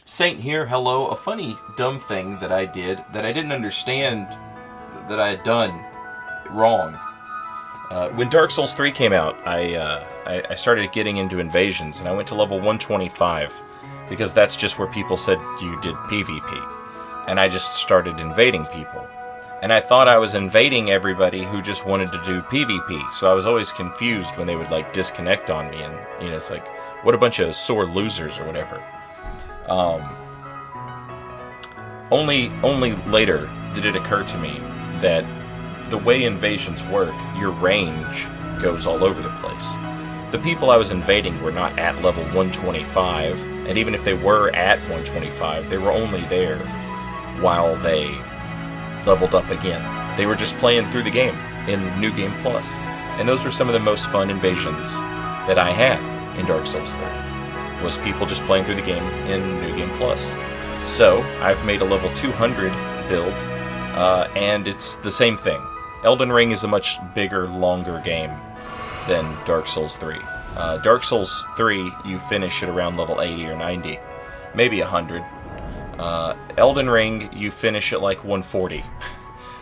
Saint here, hello. A funny, dumb thing that I did that I didn't understand that I had done wrong. When Dark Souls 3 came out, I started getting into invasions, and I went to level 125, because that's just where people said you did PvP. And I just started invading people. And I thought I was invading everybody who just wanted to do PvP, so I was always confused when they would, like, disconnect on me, and, you know, it's like, what a bunch of sore losers or whatever. Only later did it occur to me that the way invasions work, your range goes all over the place. The people I was invading were not at level 125, and even if they were at 125, they were only there while they leveled up again. They were just playing through the game in New Game Plus. And those were some of the most fun invasions that I had in Dark Souls 3. Was people just playing through the game in New Game Plus. So, I've made a level 200 build, and it's the same thing. Elden Ring is a much bigger, longer game than Dark Souls 3. Dark Souls 3, you finish at around level 80 or 90, maybe 100. Elden Ring, you finish at like 140.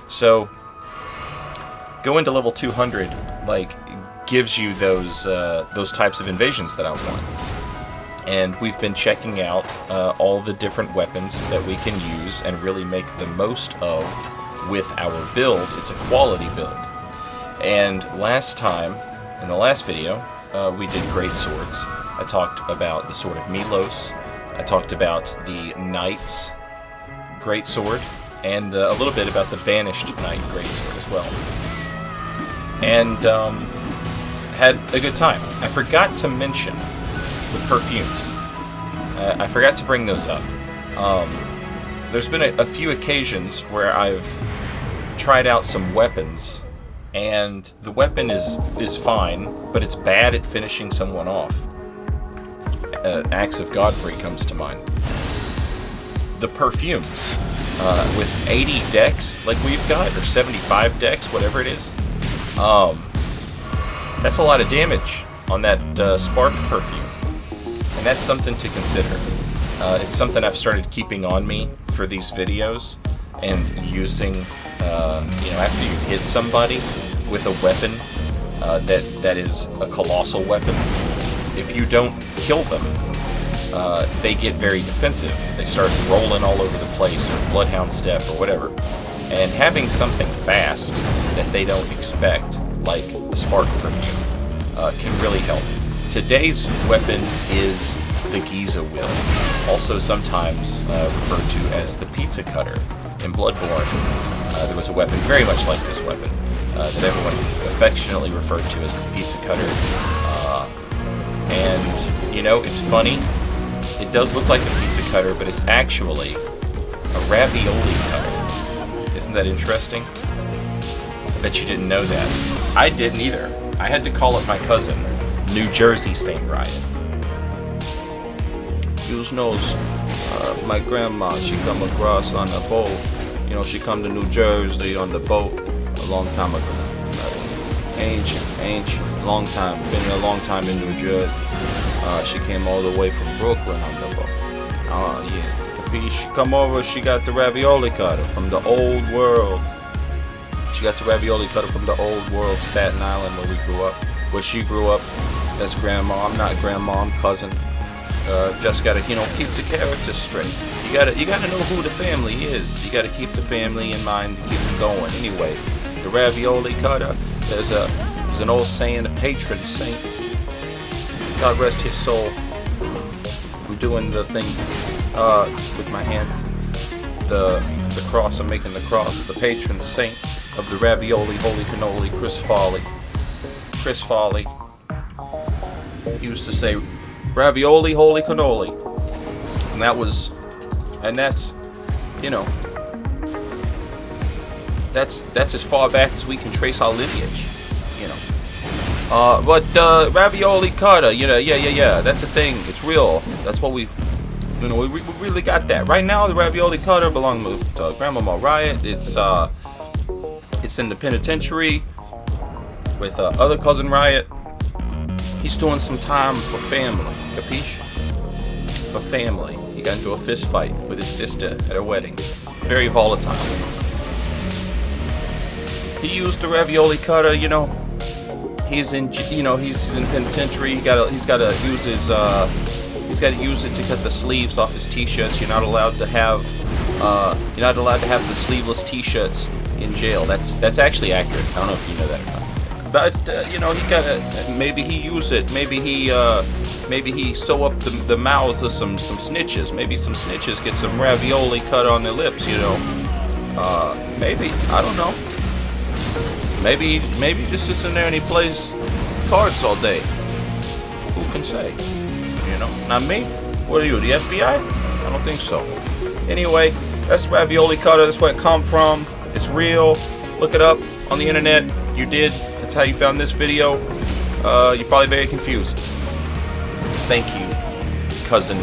So, going to level 200, like, gives you those types of invasions that I want. And we've been checking out all the different weapons that we can use and really make the most of with our build. It's a quality build. And last time, in the last video, we did great swords. I talked about the Sword of Milos. I talked about the Knight's great sword, and a little bit about the Banished Knight great sword as well. And had a good time. I forgot to mention the perfumes. I forgot to bring those up. There's been a few occasions where I've tried out some weapons, and the weapon is fine, but it's bad at finishing someone off. Axe of Godfrey comes to mind. The perfumes, with 80 decks like we've got, or 75 decks, whatever it is, that's a lot of damage on that spark perfume. And that's something to consider. It's something I've started keeping on me for these videos, and using, after you hit somebody with a weapon that is a colossal weapon, if you don't kill them, they get very defensive. They start rolling all over the place, or Bloodhound Step, or whatever. And having something fast that they don't expect, like a spark perfume, can really help. Today's weapon is the Giza wheel, also sometimes referred to as the pizza cutter. In Bloodborne, there was a weapon very much like this weapon that everyone affectionately referred to as the pizza cutter. And, you know, it's funny. It does look like a pizza cutter, but it's actually a ravioli cutter. Isn't that interesting? I bet you didn't know that. I didn't either. I had to call up my cousin, New Jersey Saint Riot. You knows, my grandma, she come across on a boat. You know, she come to New Jersey on the boat a long time ago. Ancient, long time. Been here a long time in New Jersey. She came all the way from Brooklyn on the boat. Yeah. She come over, she got the ravioli cutter from the old world. She got the ravioli cutter from the old world, Staten Island, where we grew up. Where she grew up, that's grandma. I'm not grandma, I'm cousin. Just gotta, keep the characters straight. You gotta know who the family is. You gotta keep the family in mind to keep them going. Anyway, the ravioli cutter, there's an old saying, a patron saint. God rest his soul. I'm doing the thing with my hands. The cross, I'm making the cross. The patron saint of the ravioli, holy cannoli, Chris Farley. Chris Farley used to say, ravioli, holy cannoli. And that's, that's as far back as we can trace our lineage, But ravioli cutter, yeah, that's a thing. It's real. That's what we really got that. Right now, the ravioli cutter belongs to Grandmama Riot. It's in the penitentiary with other cousin Riot. He's doing some time for family, capiche? For family. got into a fist fight with his sister at a wedding. Very volatile. He used the ravioli cutter, you know. He's in penitentiary. He's got to use it to cut the sleeves off his t-shirts. You're not allowed to have the sleeveless t-shirts in jail. That's actually accurate. I don't know if you know that or not. But he gotta, maybe he use it. Maybe he sew up the mouths of some snitches. Maybe some snitches get some ravioli cut on their lips. Maybe, I don't know. Maybe he just sits in there and he plays cards all day. Who can say? Not me. What are you, the FBI? I don't think so. Anyway, that's ravioli cutter. That's where it come from. It's real. Look it up on the internet. You did. That's how you found this video. You're probably very confused. Thank you, cousin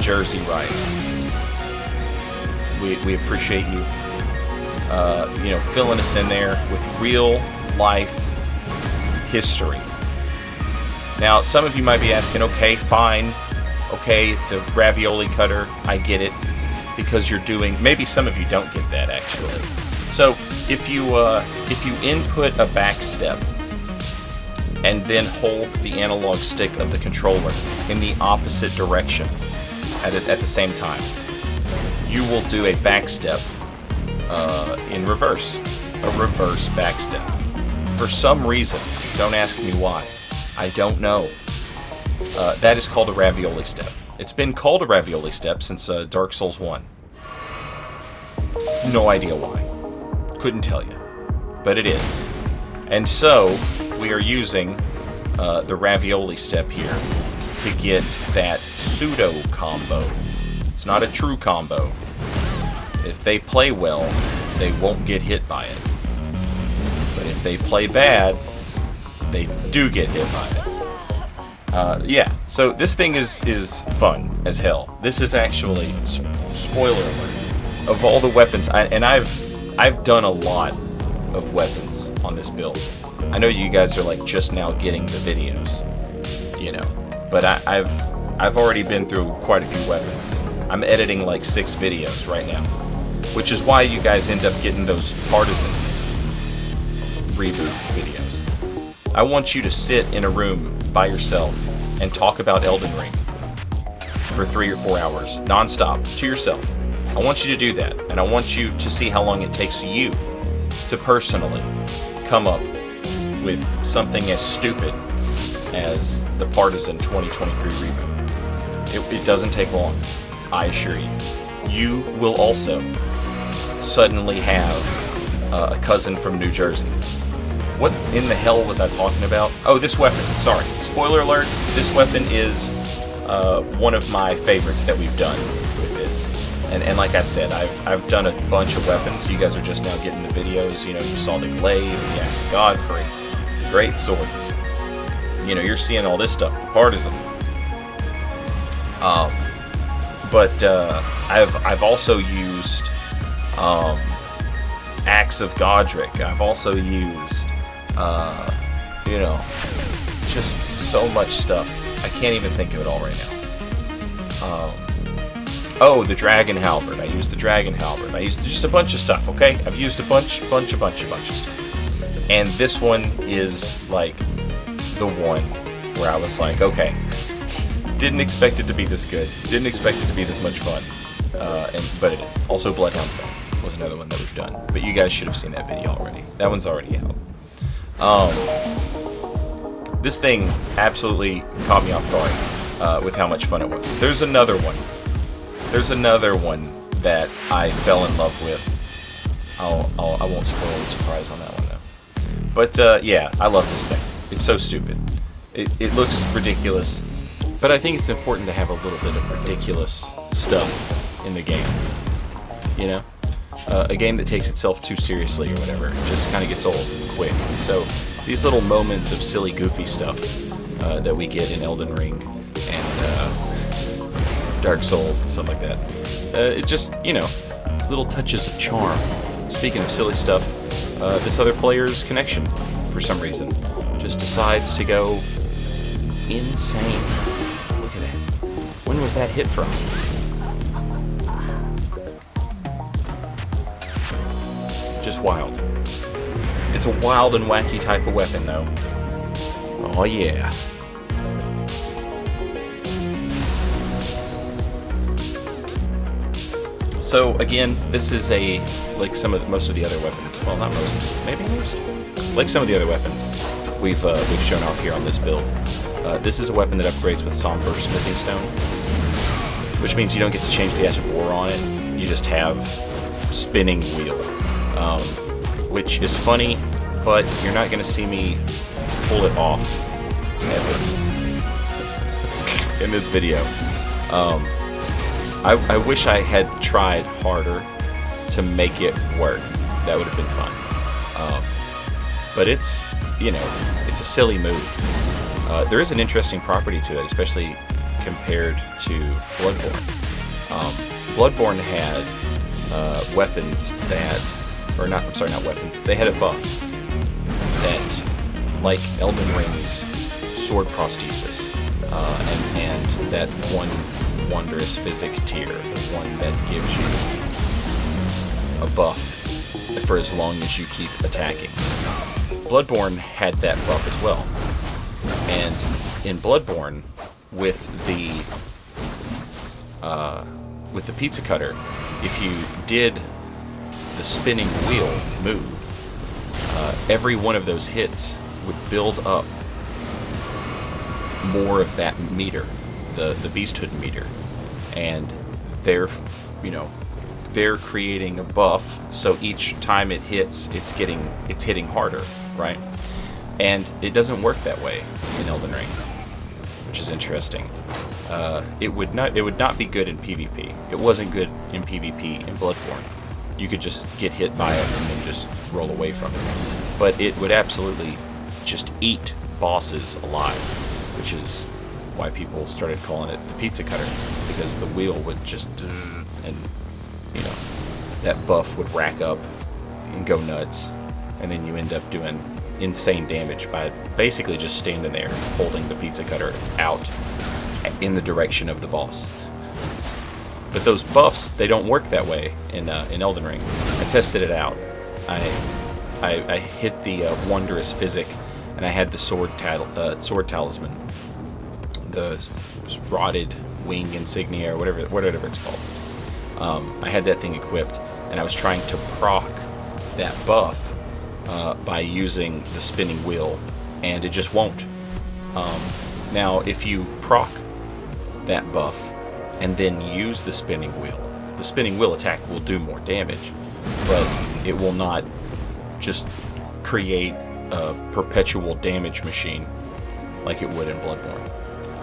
Jersey Ryan. We appreciate you. Filling us in there with real life history. Now, some of you might be asking, okay, fine. Okay, it's a ravioli cutter. I get it. Because you're doing, maybe some of you don't get that actually. So if you input a back step and then hold the analog stick of the controller in the opposite direction at the same time, you will do a back step in reverse, a reverse back step. For some reason, don't ask me why. I don't know. That is called a ravioli step. It's been called a ravioli step since Dark Souls 1. No idea why. Couldn't tell you. But it is. And so, we are using the ravioli step here to get that pseudo combo. It's not a true combo. If they play well, they won't get hit by it. But if they play bad, they do get hit by it. Yeah, so this thing is fun as hell. This is actually, spoiler alert, of all the weapons, I've done a lot of weapons on this build. I know you guys are like just now getting the videos, but I've already been through quite a few weapons. I'm editing like 6 videos right now, which is why you guys end up getting those Partisan reboot videos. I want you to sit in a room by yourself and talk about Elden Ring for 3 or 4 hours, non-stop, to yourself. I want you to do that, and I want you to see how long it takes you to personally come up with something as stupid as the Partisan 2023 reboot. It doesn't take long, I assure you. You will also suddenly have a cousin from New Jersey. What in the hell was I talking about? Oh, this weapon. Sorry. Spoiler alert. This weapon is one of my favorites that we've done with this. And like I said, I've done a bunch of weapons. You guys are just now getting the videos. You saw the glaive, the axe of Godfrey, the great swords. You're seeing all this stuff, the Partisan. But I've also used Axe of Godric. I've also used just so much stuff. I can't even think of it all right now. Oh, the Dragon Halberd. I used the Dragon Halberd. I used just a bunch of stuff, okay? I've used a bunch of stuff. And this one is like the one where I was like, okay, didn't expect it to be this good. Didn't expect it to be this much fun. But it is. Also, Bloodhound Fell was another one that we've done. But you guys should have seen that video already. That one's already out. This thing absolutely caught me off guard with how much fun it was. There's another one. That I fell in love with. I won't spoil the surprise on that one though. But yeah, I love this thing. It's so stupid. It looks ridiculous, but I think it's important to have a little bit of ridiculous stuff in the game. A game that takes itself too seriously or whatever just kind of gets old quick. So these little moments of silly, goofy stuff that we get in Elden Ring and Dark Souls and stuff like that. It just, little touches of charm. Speaking of silly stuff, this other player's connection, for some reason, just decides to go insane. Look at it. When was that hit from? Just wild. It's a wild and wacky type of weapon, though. Oh yeah. So again, this is like most of the other weapons. Well, not most, maybe most. Like some of the other weapons we've shown off here on this build. This is a weapon that upgrades with Somber Smithing Stone, which means you don't get to change the Ash of War on it. You just have spinning wheel, which is funny, but you're not going to see me pull it off ever in this video. I wish I had tried harder to make it work. That would have been fun. But it's, you know, it's a silly move. There is an interesting property to it, especially compared to Bloodborne. Bloodborne had weapons that, or not, I'm sorry, not weapons. They had a buff that, like Elden Ring's sword prosthesis, and that one wondrous physic tier, the one that gives you a buff for as long as you keep attacking. Bloodborne had that buff as well. And in Bloodborne, with the pizza cutter, if you did the spinning wheel move, every one of those hits would build up more of that meter, the beasthood meter, and they're creating a buff, so each time it hits, it's hitting harder, right? And it doesn't work that way in Elden Ring, which is interesting. It would not be good in PvP. It wasn't good in PvP in Bloodborne. You could just get hit by it and then just roll away from it. But it would absolutely just eat bosses alive, which is why people started calling it the pizza cutter, because the wheel would just and that buff would rack up and go nuts, and then you end up doing insane damage by basically just standing there holding the pizza cutter out in the direction of the boss. But those buffs, they don't work that way in Elden Ring. I tested it out. I hit the wondrous physic, and I had the sword talisman, the rotted wing insignia, or whatever it's called. I had that thing equipped, and I was trying to proc that buff by using the spinning wheel, and it just won't. Now, if you proc that buff and then use the spinning wheel attack will do more damage, but it will not just create a perpetual damage machine like it would in Bloodborne.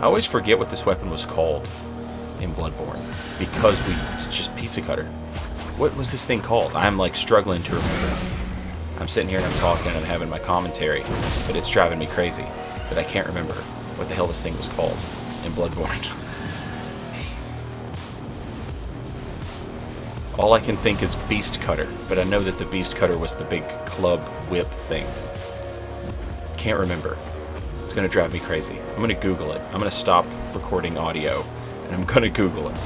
I always forget what this weapon was called in Bloodborne, because it's just pizza cutter. What was this thing called? I'm like struggling to remember. I'm sitting here and I'm talking and I'm having my commentary, but it's driving me crazy that I can't remember what the hell this thing was called in Bloodborne. All I can think is Beast Cutter, but I know that the Beast Cutter was the big club whip thing. Can't remember. It's going to drive me crazy. I'm going to Google it. I'm going to stop recording audio, and I'm going to Google it.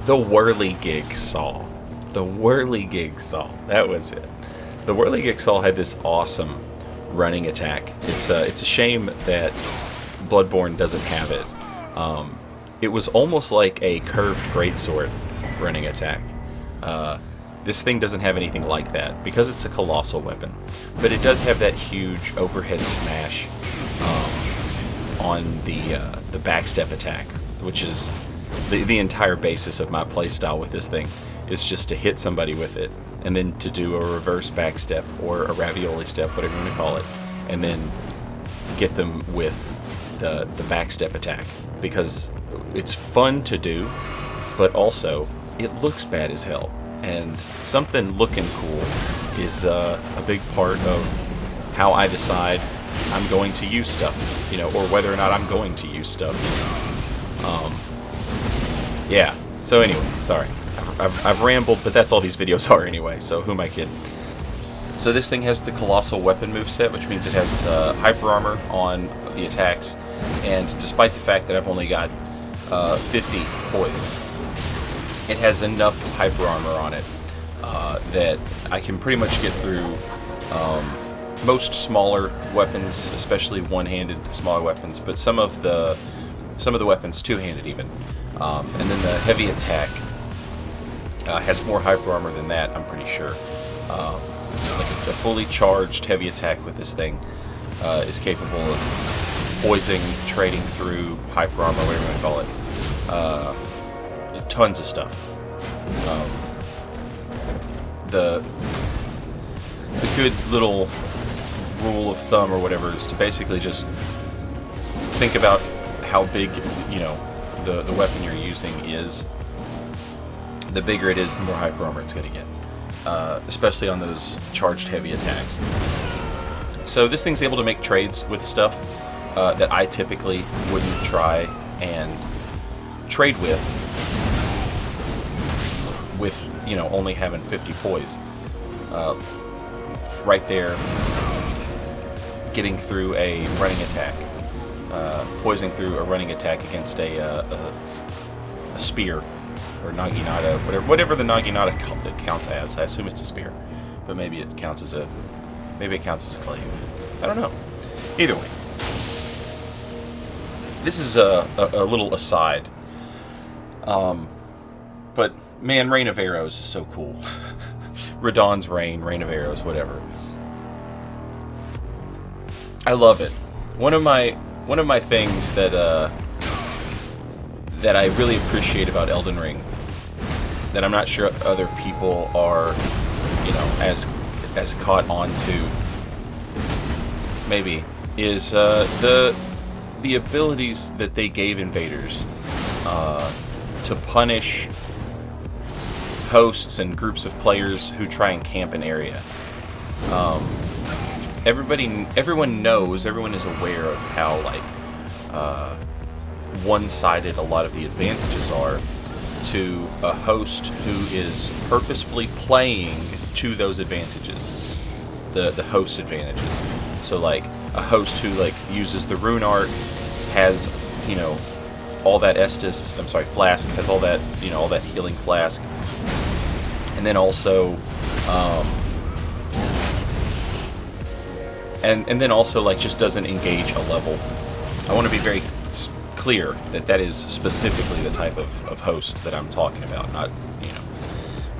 The Whirligig Saw. The Whirligig Saw. That was it. The Whirligig Saw had this awesome running attack. It's a shame that Bloodborne doesn't have it. It was almost like a curved greatsword running attack. This thing doesn't have anything like that because it's a colossal weapon, but it does have that huge overhead smash on the backstep attack, which is the entire basis of my playstyle with this thing, is just to hit somebody with it and then to do a reverse backstep or a ravioli step, whatever you want to call it, and then get them with the backstep attack, because it's fun to do, but also it looks bad as hell. And something looking cool is a big part of how I decide I'm going to use stuff, or whether or not I'm going to use stuff. Yeah. So anyway, sorry, I've rambled, but that's all these videos are anyway. So who am I kidding? So this thing has the colossal weapon moveset, which means it has hyper armor on the attacks, And despite the fact that I've only got 50 poise, it has enough hyper armor on it that I can pretty much get through most smaller weapons, especially one-handed smaller weapons, but some of the weapons two-handed even. And then the heavy attack has more hyper armor than that, I'm pretty sure. Like a fully charged heavy attack with this thing is capable of poising, trading through hyper armor, whatever you want to call it. Tons of stuff. The good little rule of thumb or whatever is to basically just think about how big, the weapon you're using is. The bigger it is, the more hyper armor it's going to get. Especially on those charged heavy attacks. So this thing's able to make trades with stuff that I typically wouldn't try and trade with only having 50 poise. Right there, getting through a running attack, poising through a running attack against a spear or naginata, whatever the naginata counts as. I assume it's a spear, but maybe it counts as a glaive. I don't know. Either way, this is a little aside. But man, Rain of Arrows is so cool. Radahn's Rain of Arrows, whatever. I love it. One of my things that I really appreciate about Elden Ring, that I'm not sure other people are, as caught on to, maybe, is the abilities that they gave invaders to punish hosts and groups of players who try and camp an area. Everyone knows, everyone is aware of how one-sided a lot of the advantages are to a host who is purposefully playing to those advantages, the host advantages. So like a host who uses the rune art has all that flask, has all that all that healing flask, and then also and then also just doesn't engage a level. I want to be very clear that is specifically the type of host that I'm talking about, not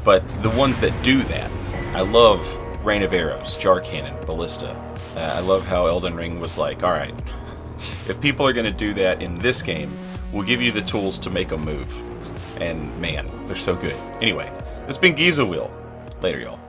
but the ones that do that. I love Rain of Arrows, Jar Cannon, Ballista. I love how Elden Ring was like, alright, if people are going to do that in this game, we'll give you the tools to make them move. And man, they're so good. Anyway, this has been Giza Wheel. Later, y'all.